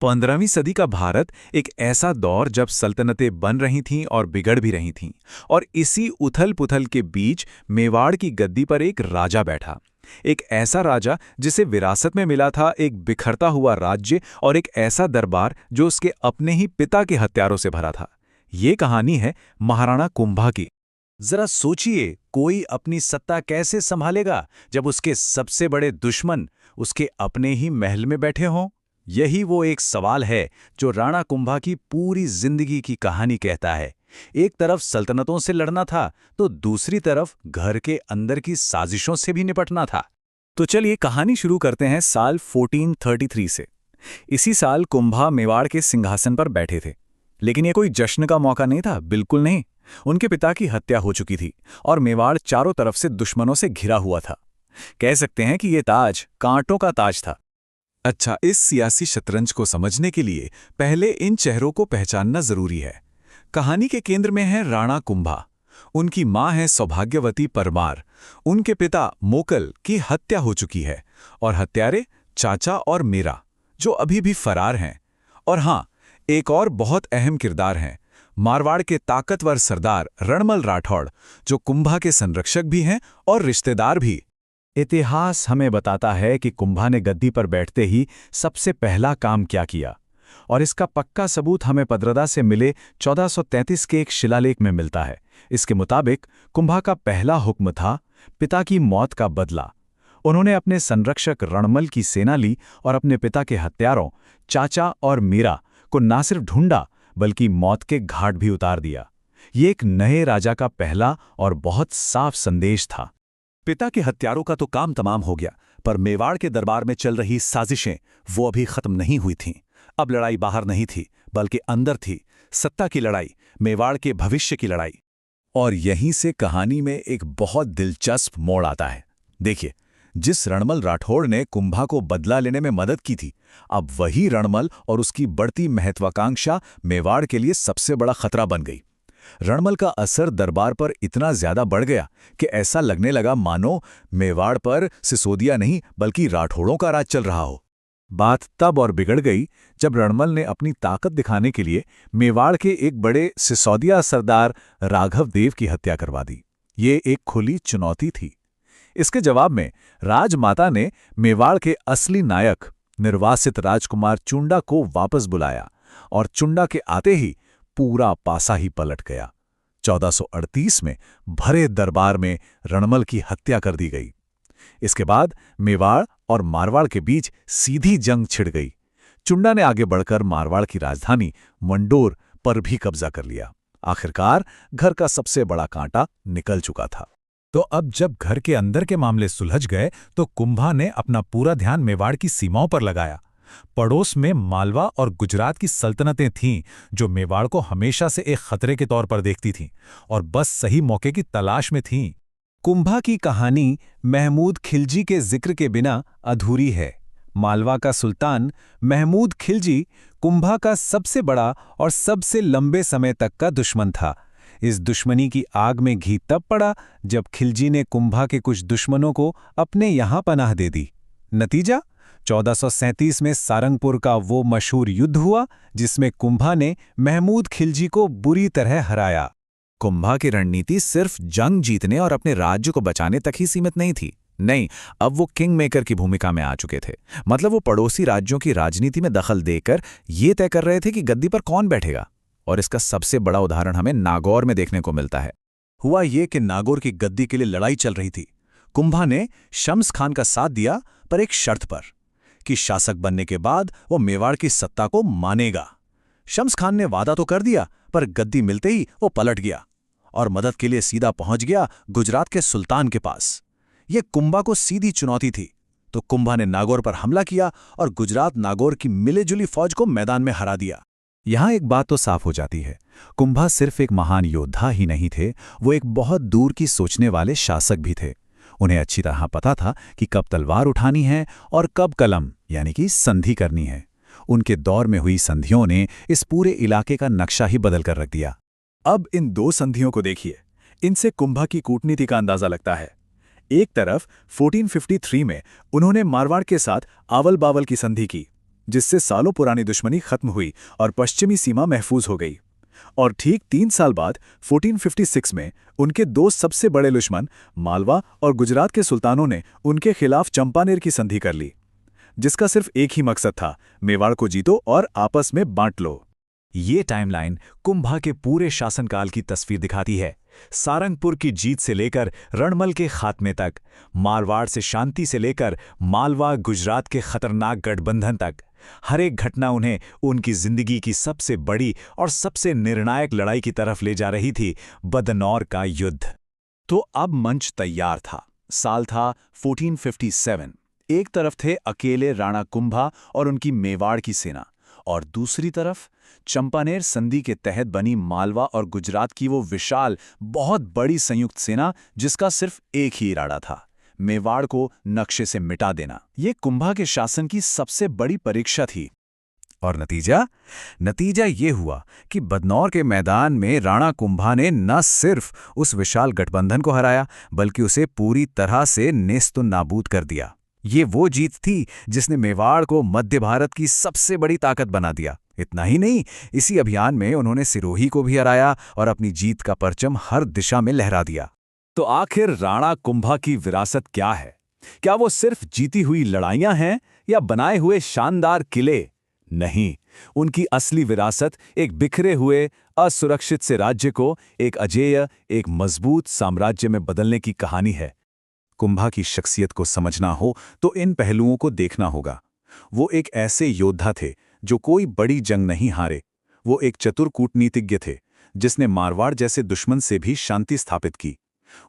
15वीं सदी का भारत एक ऐसा दौर जब सल्तनतें बन रही थीं और बिगड़ भी रही थीं, और इसी उथल-पुथल के बीच मेवाड़ की गद्दी पर एक राजा बैठा। एक ऐसा राजा जिसे विरासत में मिला था एक बिखरता हुआ राज्य और एक ऐसा दरबार जो उसके अपने ही पिता के हत्यारों से भरा था। ये कहानी है महाराणा कुंभा की। जरा सोचिए, कोई अपनी सत्ता कैसे संभालेगा जब उसके सबसे बड़े दुश्मन उसके अपने ही महल में बैठे हों? यही वो एक सवाल है जो राणा कुंभा की पूरी जिंदगी की कहानी कहता है। एक तरफ सल्तनतों से लड़ना था तो दूसरी तरफ घर के अंदर की साजिशों से भी निपटना था। तो चलिए कहानी शुरू करते हैं साल 1433 से। इसी साल कुंभा मेवाड़ के सिंहासन पर बैठे थे। लेकिन ये कोई जश्न का मौका नहीं था, बिल्कुल नहीं। उनके पिता की हत्या हो चुकी थी और मेवाड़ चारों तरफ से दुश्मनों से घिरा हुआ था। कह सकते हैं कि ये ताज कांटों का ताज था। अच्छा, इस सियासी शतरंज को समझने के लिए पहले इन चेहरों को पहचानना जरूरी है। कहानी के केंद्र में है राणा कुंभा। उनकी मां है सौभाग्यवती परमार। उनके पिता मोकल की हत्या हो चुकी है और हत्यारे चाचा और मीरा, जो अभी भी फरार हैं। और हां, एक और बहुत अहम किरदार हैं, मारवाड़ के ताकतवर सरदार रणमल राठौड़, जो कुंभा के संरक्षक भी हैं और रिश्तेदार भी। इतिहास हमें बताता है कि कुंभा ने गद्दी पर बैठते ही सबसे पहला काम क्या किया, और इसका पक्का सबूत हमें पद्रदा से मिले 1433 के एक शिलालेख में मिलता है। इसके मुताबिक कुंभा का पहला हुक्म था पिता की मौत का बदला। उन्होंने अपने संरक्षक रणमल की सेना ली और अपने पिता के हत्यारों चाचा और मीरा को न सिर्फ ढूंढा बल्कि मौत के घाट भी उतार दिया। ये एक नए राजा का पहला और बहुत साफ संदेश था। पिता के हत्यारों का तो काम तमाम हो गया, पर मेवाड़ के दरबार में चल रही साजिशें वो अभी खत्म नहीं हुई थीं। अब लड़ाई बाहर नहीं थी बल्कि अंदर थी, सत्ता की लड़ाई, मेवाड़ के भविष्य की लड़ाई। और यहीं से कहानी में एक बहुत दिलचस्प मोड़ आता है। देखिए, जिस रणमल राठौड़ ने कुंभा को बदला लेने में मदद की थी, अब वही रणमल और उसकी बढ़ती महत्वाकांक्षा मेवाड़ के लिए सबसे बड़ा खतरा बन गई। रणमल का असर दरबार पर इतना ज्यादा बढ़ गया कि ऐसा लगने लगा मानो मेवाड़ पर सिसोदिया नहीं बल्कि राठौड़ों का राज चल रहा हो। बात तब और बिगड़ गई जब रणमल ने अपनी ताकत दिखाने के लिए मेवाड़ के एक बड़े सिसोदिया सरदार राघव देव की हत्या करवा दी। ये एक खुली चुनौती थी। इसके जवाब में राजमाता ने मेवाड़ के असली नायक निर्वासित राजकुमार चुंडा को वापस बुलाया, और चुंडा के आते ही पूरा पासा ही पलट गया। 1438 में भरे दरबार में रणमल की हत्या कर दी गई। इसके बाद मेवाड़ और मारवाड़ के बीच सीधी जंग छिड़ गई। चुंडा ने आगे बढ़कर मारवाड़ की राजधानी मंडोर पर भी कब्जा कर लिया। आखिरकार घर का सबसे बड़ा कांटा निकल चुका था। तो अब जब घर के अंदर के मामले सुलझ गए तो कुंभा ने अपना पूरा ध्यान मेवाड़ की सीमाओं पर लगाया। पड़ोस में मालवा और गुजरात की सल्तनतें थीं जो मेवाड़ को हमेशा से एक खतरे के तौर पर देखती थीं और बस सही मौके की तलाश में थीं। कुंभा की कहानी महमूद खिलजी के जिक्र के बिना अधूरी है। मालवा का सुल्तान महमूद खिलजी कुंभा का सबसे बड़ा और सबसे लंबे समय तक का दुश्मन था। इस दुश्मनी की आग में घी तब पड़ा जब खिलजी ने कुंभा के कुछ दुश्मनों को अपने यहां पनाह दे दी। नतीजा 1437 में सारंगपुर का वो मशहूर युद्ध हुआ जिसमें कुंभा ने महमूद खिलजी को बुरी तरह हराया। कुंभा की रणनीति सिर्फ जंग जीतने और अपने राज्य को बचाने तक ही सीमित नहीं थी। नहीं, अब वो किंग मेकर की भूमिका में आ चुके थे। मतलब वो पड़ोसी राज्यों की राजनीति में दखल देकर ये तय कर रहे थे कि गद्दी पर कौन बैठेगा। और इसका सबसे बड़ा उदाहरण हमें नागौर में देखने को मिलता है। हुआ ये कि नागौर की गद्दी के लिए लड़ाई चल रही थी। कुंभा ने शम्स खान का साथ दिया, पर एक शर्त पर, कि शासक बनने के बाद वो मेवाड़ की सत्ता को मानेगा। शम्स खान ने वादा तो कर दिया, पर गद्दी मिलते ही वो पलट गया और मदद के लिए सीधा पहुंच गया गुजरात के सुल्तान के पास। ये कुंभा को सीधी चुनौती थी। तो कुंभा ने नागौर पर हमला किया और गुजरात नागौर की मिलीजुली फौज को मैदान में हरा दिया। यहां एक बात तो साफ हो जाती है, कुंभा सिर्फ एक महान योद्धा ही नहीं थे, वो एक बहुत दूर की सोचने वाले शासक भी थे। उन्हें अच्छी तरह पता था कि कब तलवार उठानी है और कब कलम यानी कि संधि करनी है। उनके दौर में हुई संधियों ने इस पूरे इलाके का नक्शा ही बदल कर रख दिया। अब इन दो संधियों को देखिए, इनसे कुंभा की कूटनीति का अंदाजा लगता है। एक तरफ 1453 में उन्होंने मारवाड़ के साथ आवल बावल की संधि की, जिससे सालों पुरानी दुश्मनी खत्म हुई और पश्चिमी सीमा महफूज हो गई। और ठीक 3 साल बाद 1456 में उनके दो सबसे बड़े दुश्मन मालवा और गुजरात के सुल्तानों ने उनके खिलाफ चंपानेर की संधि कर ली, जिसका सिर्फ एक ही मकसद था, मेवाड़ को जीतो और आपस में बांट लो। ये टाइमलाइन कुंभा के पूरे शासनकाल की तस्वीर दिखाती है। सारंगपुर की जीत से लेकर रणमल के खात्मे तक, मारवाड़ से शांति से लेकर मालवा गुजरात के खतरनाक गठबंधन तक, हर एक घटना उन्हें उनकी जिंदगी की सबसे बड़ी और सबसे निर्णायक लड़ाई की तरफ ले जा रही थी, बदनौर का युद्ध। तो अब मंच तैयार था। साल था 1457। एक तरफ थे अकेले राणा कुंभा और उनकी मेवाड़ की सेना, और दूसरी तरफ चंपानेर संधि के तहत बनी मालवा और गुजरात की वो विशाल, बहुत बड़ी संयुक्त सेना जिसका सिर्फ एक ही इरादा था, मेवाड़ को नक्शे से मिटा देना। ये कुंभा के शासन की सबसे बड़ी परीक्षा थी। और नतीजा ये हुआ कि बदनौर के मैदान में राणा कुंभा ने न सिर्फ उस विशाल गठबंधन को हराया, बल्कि उसे पूरी तरह से नेस्तनाबूद कर दिया। ये वो जीत थी जिसने मेवाड़ को मध्य भारत की सबसे बड़ी ताकत बना दिया। इतना ही नहीं, इसी अभियान में उन्होंने सिरोही को भी हराया और अपनी जीत का परचम हर दिशा में लहरा दिया। तो आखिर राणा कुंभा की विरासत क्या है? क्या वो सिर्फ जीती हुई लड़ाइयां हैं या बनाए हुए शानदार किले? नहीं, उनकी असली विरासत एक बिखरे हुए, असुरक्षित से राज्य को एक अजेय, एक मजबूत साम्राज्य में बदलने की कहानी है। कुंभा की शख्सियत को समझना हो तो इन पहलुओं को देखना होगा। वो एक ऐसे योद्धा थे जो कोई बड़ी जंग नहीं हारे। वो एक चतुर कूटनीतिज्ञ थे जिसने मारवाड़ जैसे दुश्मन से भी शांति स्थापित की।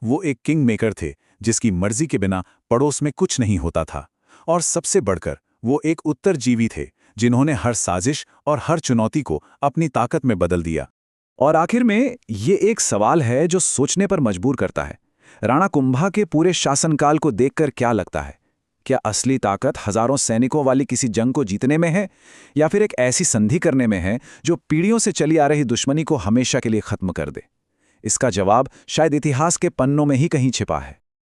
वो एक किंग मेकर थे जिसकी मर्जी के बिना पड़ोस में कुछ नहीं होता था। और सबसे बढ़कर वो एक उत्तरजीवी थे जिन्होंने हर साजिश और हर चुनौती को अपनी ताकत में बदल दिया। और आखिर में ये एक सवाल है जो सोचने पर मजबूर करता है। राणा कुंभा के पूरे शासनकाल को देखकर क्या लगता है? क्या असली ताकत हजारों सैनिकों वाली किसी जंग को जीतने में है, या फिर एक ऐसी संधि करने में है जो पीढ़ियों से चली आ रही दुश्मनी को हमेशा के लिए खत्म कर दे? इसका जवाब शायद इतिहास के पन्नों में ही कहीं छिपा है।